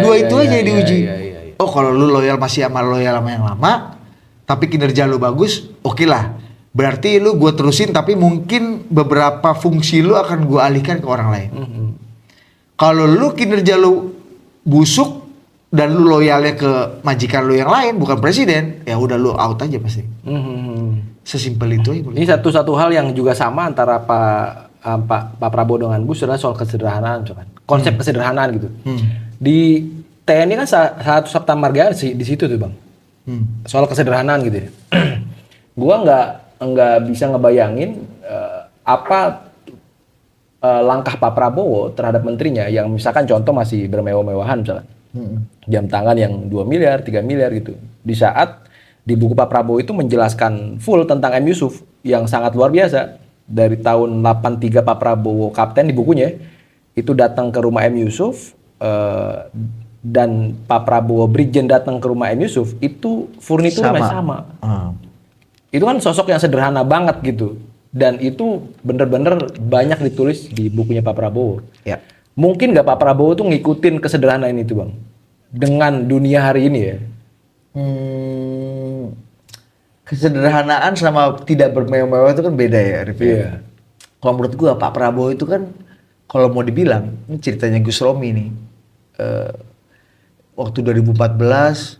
Dua itu aja yang diuji. Oh, kalau lu loyal masih loyal sama yang lama, tapi kinerja lu bagus, oke lah. Berarti lu gue terusin, tapi mungkin beberapa fungsi lu akan gue alihkan ke orang lain. Kalau lu kinerja lu busuk, dan lu loyalnya ke majikan lu yang lain, bukan presiden, ya udah lu out aja pasti. Sesimpel itu aja. Ini satu hal yang juga sama antara Pak Prabowo dengan Gus adalah soal kesederhanaan, konsep kesederhanaan gitu. Di TNI kan satu Sabta Marga di situ tuh, Bang. Soal kesederhanaan gitu ya. Gua nggak bisa ngebayangin apa langkah Pak Prabowo terhadap menterinya yang misalkan contoh masih bermewah-mewahan misalkan. Jam tangan yang 2 miliar, 3 miliar gitu. Di saat di buku Pak Prabowo itu menjelaskan full tentang M. Yusuf yang sangat luar biasa. Dari tahun 83 Pak Prabowo kapten di bukunya, itu datang ke rumah M. Yusuf, dan Pak Prabowo Brigjen datang ke rumah M. Yusuf, itu furniturnya sama. Itu kan sosok yang sederhana banget gitu. Dan itu bener-bener banyak ditulis di bukunya Pak Prabowo. Mungkin nggak Pak Prabowo tuh ngikutin kesederhanaan itu, Bang, dengan dunia hari ini ya? Kesederhanaan sama tidak bermewah-mewah itu kan beda ya, Rif. Kalau menurut gua Pak Prabowo itu kan, kalau mau dibilang, ini ceritanya Gus Romi nih. Waktu 2014,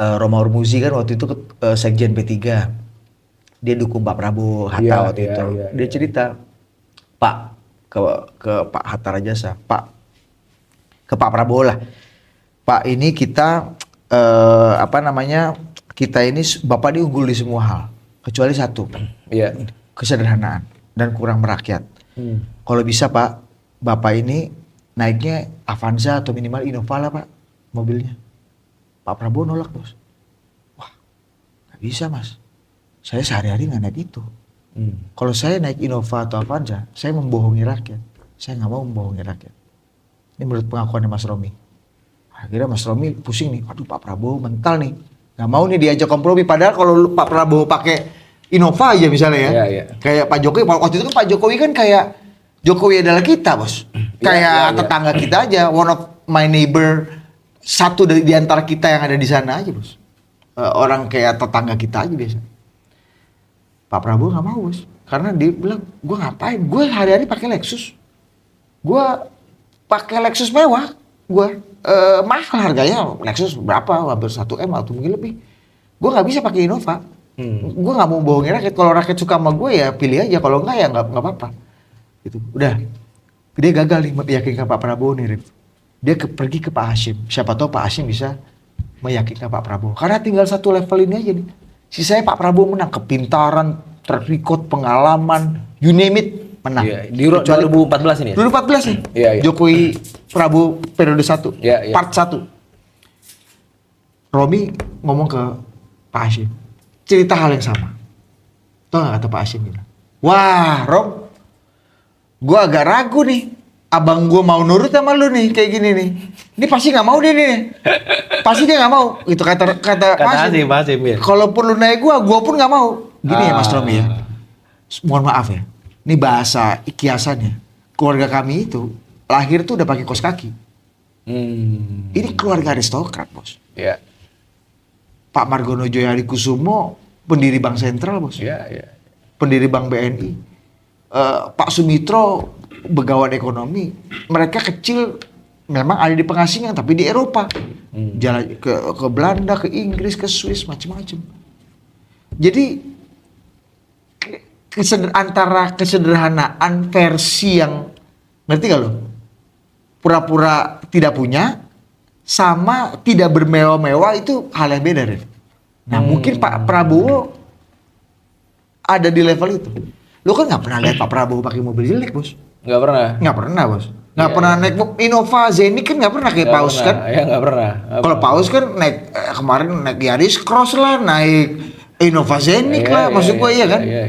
Roma Hurmuzi kan waktu itu sekjen P3. Dia dukung Pak Prabowo, Hatta waktu itu. Dia cerita, Pak, ke Pak Hatta Rajasa, ke Pak Prabowo lah, Pak, ini kita kita ini Bapak diunggul di semua hal kecuali satu, kesederhanaan dan kurang merakyat. Kalau bisa Pak, Bapak ini naiknya Avanza atau minimal Innova lah Pak mobilnya. Pak Prabowo nolak bos. Wah nggak bisa mas, saya sehari-hari nggak naik itu. Kalau saya naik Innova atau Avanza, saya membohongi rakyat. Saya nggak mau membohongi rakyat. Ini menurut pengakuannya Mas Romi. Akhirnya Mas Romi pusing nih, aduh Pak Prabowo mental nih, nggak mau nih diajak kompromi. Padahal kalau Pak Prabowo pakai Innova aja misalnya ya, kayak Pak Jokowi, waktu itu kan Pak Jokowi kan kayak Jokowi adalah kita bos, kayak tetangga kita aja, one of my neighbor, satu di antara kita yang ada di sana aja bos, orang kayak tetangga kita aja biasa. Pak Prabowo nggak mau bos, karena dia bilang gue ngapain, gue hari-hari pakai Lexus, gue pakai Lexus mewah, gue mahal harganya Lexus berapa, hampir 1 M atau mungkin lebih. Gue nggak bisa pakai Innova. Gue nggak mau bohongin rakyat. Kalau rakyat suka sama gue ya pilih aja. Kalau enggak ya nggak apa-apa. Gitu. Udah. Dia gagal nih meyakinkan Pak Prabowo nih, Rif. Dia pergi ke Pak Hasyim. Siapa tahu Pak Hasyim bisa meyakinkan Pak Prabowo. Karena tinggal satu level ini aja nih. Sisanya Pak Prabowo menang. Kepintaran, track record, pengalaman, you name it. Menang. Iya, di 2014 ini ya? 2014 nih. Iya. Jokowi Prabowo periode 1. Iya. Part 1. Romi ngomong ke Pak Hasyim. Cerita hal yang sama. Tahu gak kata Pak Hasyim bilang? Wah Rom, gue agak ragu nih. Abang gue mau nurut sama lu nih kayak gini nih. Ini pasti gak mau dia nih. Pasti dia gak mau. Itu kata Pak Hasyim. Ya. Kalaupun lu naik gue pun gak mau. Gini ya Mas Romi ya. Mohon maaf ya. Ini bahasa kiasannya. Keluarga kami itu lahir tuh udah pakai kaos kaki. Ini keluarga aristokrat bos. Iya. Pak Margono Joyadikusumo pendiri Bank Sentral bos. Iya. Pendiri Bank BNI. Pak Sumitro begawan ekonomi. Mereka kecil memang ada di pengasingan tapi di Eropa. Jalan ke Belanda, ke Inggris, ke Swiss macam-macam. Jadi antara kesederhanaan versi yang ngerti gak lo? Pura-pura tidak punya sama tidak bermewah-mewah itu hal yang beda, Ref. Nah mungkin Pak Prabowo ada di level itu. Lo kan nggak pernah lihat Pak Prabowo pakai mobil jelek bos? Nggak pernah. Nggak pernah bos. Nggak pernah naik Innova Zenith kan nggak pernah kayak Paus kan? Iya nggak pernah. Kalau Paus kan naik kemarin naik Yaris Cross lah, naik Innova Zenith lah, maksud gue iya kan? Iya.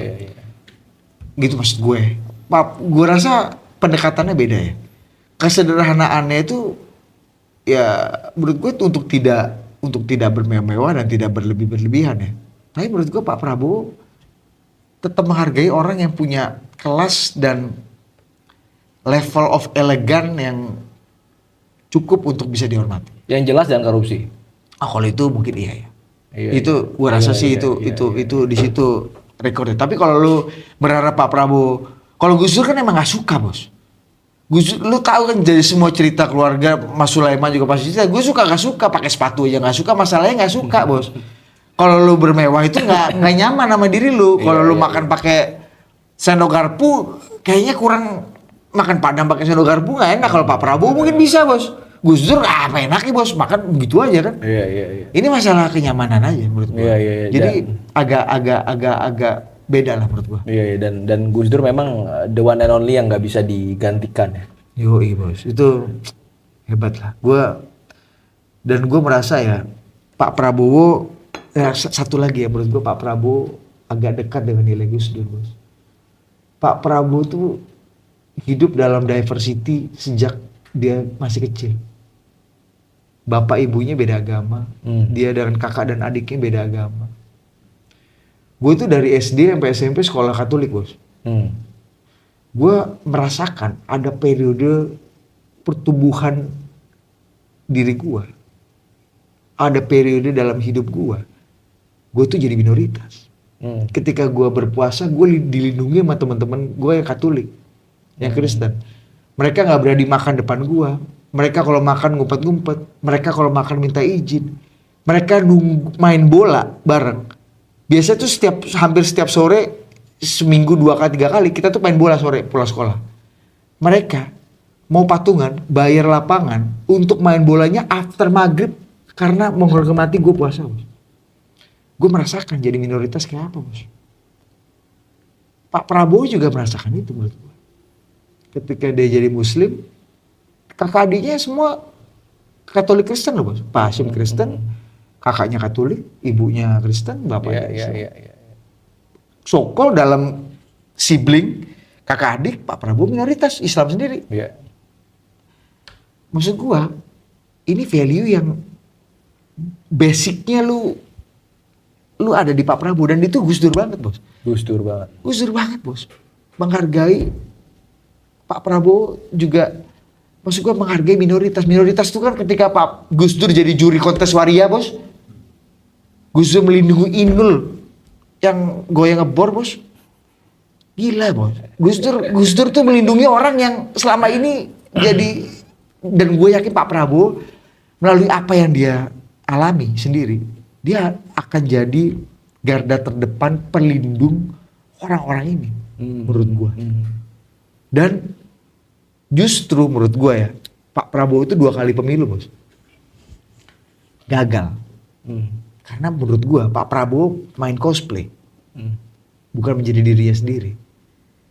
Gitu maksud gue. Gue rasa pendekatannya beda ya. Kesederhanaannya itu ya menurut gue itu untuk tidak bermewah-mewah dan tidak berlebihan ya. Tapi menurut gue Pak Prabowo tetap menghargai orang yang punya kelas dan level of elegan yang cukup untuk bisa dihormati. Yang jelas jangan korupsi. Kalau itu mungkin iya ya. Iya, itu gue rasa sih itu di situ rekornya. Tapi kalau lu berharap Pak Prabowo, kalau Gus Dur kan emang gak suka bos. Gus Dur, lu tahu kan dari semua cerita keluarga Mas Sulaiman juga pasti cerita, gue suka gak suka pakai sepatu aja gak suka, masalahnya gak suka bos. Kalau lu bermewah itu nggak nyaman sama diri lu. Kalau lu makan pakai sendok garpu, kayaknya kurang. Makan padang pakai sendok garpu nggak enak. Kalau Pak Prabowo mungkin bisa bos. Gus Dur apa enaknya bos, makan begitu aja kan. Iya. Ini masalah kenyamanan aja menurut gua. Iya. Jadi agak beda lah menurut gua. Iya dan Gus Dur memang the one and only yang nggak bisa digantikan ya. Yoi bos, itu hebat lah. Gua merasa ya Pak Prabowo. Ya, satu lagi ya menurut gue Pak Prabowo agak dekat dengan nilai Gus Dur bos. Pak Prabowo tuh hidup dalam diversity sejak dia masih kecil. Bapak ibunya beda agama, dia dengan kakak dan adiknya beda agama. Gue tuh dari SD sampai SMP sekolah Katolik bos. Gue merasakan ada periode pertumbuhan diri gue. Ada periode dalam hidup gue tuh jadi minoritas. Ketika gue berpuasa, gue dilindungi sama teman-teman gue yang Katolik, yang Kristen. Mereka nggak berani makan depan gue. Mereka kalau makan ngumpet-ngumpet. Mereka kalau makan minta izin. Mereka main bola bareng. Biasa tuh hampir setiap sore, seminggu 2 kali 3 kali kita tuh main bola sore pulang sekolah. Mereka mau patungan, bayar lapangan untuk main bolanya after maghrib karena menghormati gue puasa bos. Gue merasakan jadi minoritas kayak apa bos. Pak Prabowo juga merasakan itu menurut gue. Ketika dia jadi muslim, kakak adiknya semua Katolik Kristen loh bos. Pak Hasyim Kristen, kakaknya Katolik, ibunya Kristen, bapaknya Islam. Iya. Sokol dalam sibling kakak adik Pak Prabowo minoritas Islam sendiri. Iya. Maksud gua ini value yang basicnya lu ada di Pak Prabowo dan itu Gus Dur banget bos. Gus Dur banget Bos. Menghargai Pak Prabowo juga, maksud gua menghargai minoritas. Minoritas itu kan ketika Pak Gus Dur jadi juri kontes waria bos. Gus Dur melindungi Inul yang goyang ngebor bos. Gila bos. Gus Dur tuh melindungi orang yang selama ini jadi, dan gue yakin Pak Prabowo melalui apa yang dia alami sendiri, dia akan jadi garda terdepan pelindung orang-orang ini menurut gue. Dan justru menurut gue ya, Pak Prabowo itu 2 kali pemilu bos gagal. Karena menurut gue Pak Prabowo main cosplay, bukan menjadi dirinya sendiri.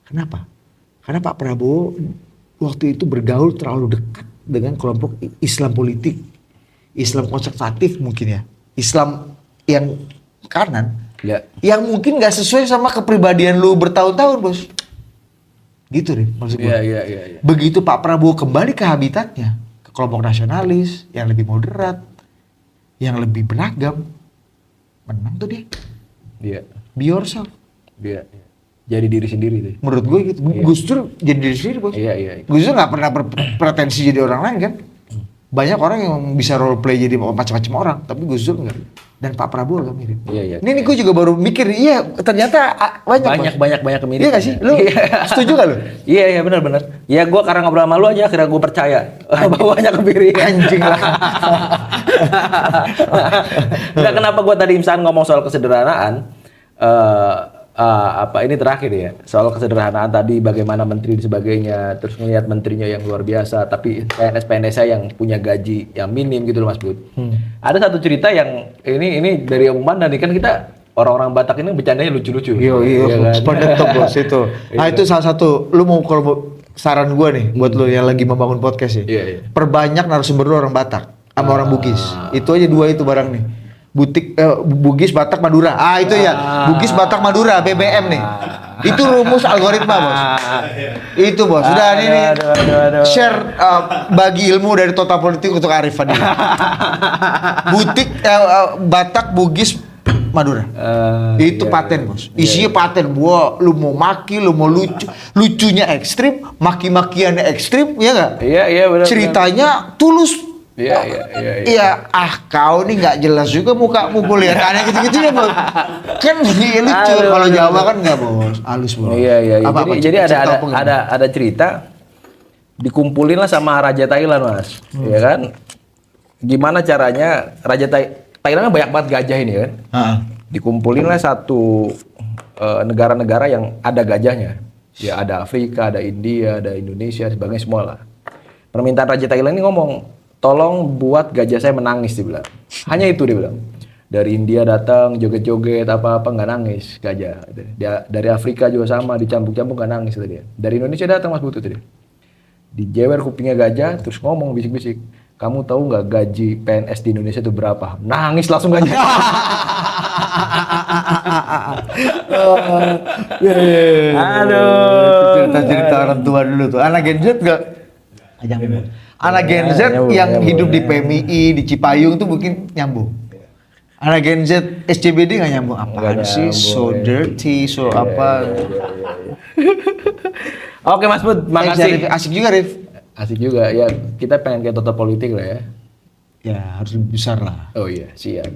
Kenapa? Karena Pak Prabowo waktu itu bergaul terlalu dekat dengan kelompok Islam politik, Islam konservatif mungkin ya, Islam yang kanan, yang mungkin nggak sesuai sama kepribadian lu bertahun-tahun bos. Gitu deh maksud gue. Iya. Begitu Pak Prabowo kembali ke habitatnya, ke kelompok nasionalis yang lebih moderat, yang lebih beragam, menang tuh dia. Iya. Be yourself. Iya. Jadi diri sendiri tuh. Menurut gue gitu. Iya. Gus Dur jadi diri sendiri bos. Iya. Gus Dur nggak pernah berpretensi jadi orang lain kan. Banyak orang yang bisa role play jadi macam-macam orang, tapi Gus Dur enggak. Dan Pak Prabowo agak mirip. Iya. Ini gue juga baru mikir, iya ternyata banyak kemiripan. Iya gak sih? Lu setuju gak lu? Iya benar. Ya gue karena ngobrol sama lu aja akhirnya gue percaya bahwa banyak kemiripan. Anjing lah. Nah, kenapa gue tadi misalnya ngomong soal kesederhanaan? Ini terakhir ya, soal kesederhanaan tadi, bagaimana menteri dan sebagainya, terus ngelihat menterinya yang luar biasa, tapi PNS-PNS yang punya gaji yang minim gitu loh Mas Bud. Ada satu cerita yang ini dari Om Mandan nih, kan kita orang-orang Batak ini bercandanya lucu-lucu. Iya kan? Pendetok bos itu. Nah itu salah satu, lu mau kalau saran gue nih buat lu yang lagi membangun podcast ya, perbanyak narasumber lu orang Batak sama orang Bugis. Itu aja 2 itu barang nih. Bugis, Batak, Madura. Itu ya. Bugis, Batak, Madura, BBM nih. Itu rumus algoritma, Bos. Itu, Bos. Sudah ini share bagi ilmu dari Total Politik untuk Arif Fadil. Batak, Bugis, Madura. Itu paten, Bos. Isinya paten. Wah, lu mau maki, lu mau lucu. Lucunya ekstrim, maki-makiannya ekstrim, ya enggak? Iya, benar. Ceritanya tulus. Iya, kau nih nggak jelas juga mukamu, gue lihat aneh gitu-gitu ya bos. Kan lucu, kalau Jawa kan nggak bos, halus bos. Iya. Jadi ada cerita dikumpulin lah sama Raja Thailand mas, ya kan? Gimana caranya Raja Thailand kan banyak banget gajah ini kan? Dikumpulin lah satu negara-negara yang ada gajahnya. Ya ada Afrika, ada India, ada Indonesia, sebagainya semua lah. Permintaan Raja Thailand ini ngomong, tolong buat gajah saya menangis, dia bilang. Hanya itu dia bilang. Dari India datang joget-joget apa-apa nggak nangis gajah. Dari Afrika juga sama, dicampur-campur nggak nangis dia. Dari Indonesia datang Mas Butut dia. Dijewer kupingnya gajah, terus ngomong bisik-bisik. Kamu tahu nggak gaji PNS di Indonesia itu berapa? Nangis langsung gajah. Aduh. Cerita orang tua dulu tuh. Anak Gen Z nggak? Anak Gen Z yang hidup di PMI, di Cipayung tuh mungkin nyambung. Anak Gen Z SCBD nggak nyambung. Apaan sih? So dirty, so apa? Oke Mas Bud, makasih. Asik juga Rif. Asik juga ya. Kita pengen kayak Total Politik lah ya. Ya harus lebih besar lah. Oh iya, siap.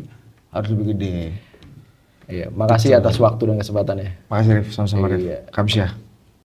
Harus lebih gede. Iya, makasih atas waktu dan kesempatannya. Makasih Rif, sama-sama Rif. Iya. Kamsyah.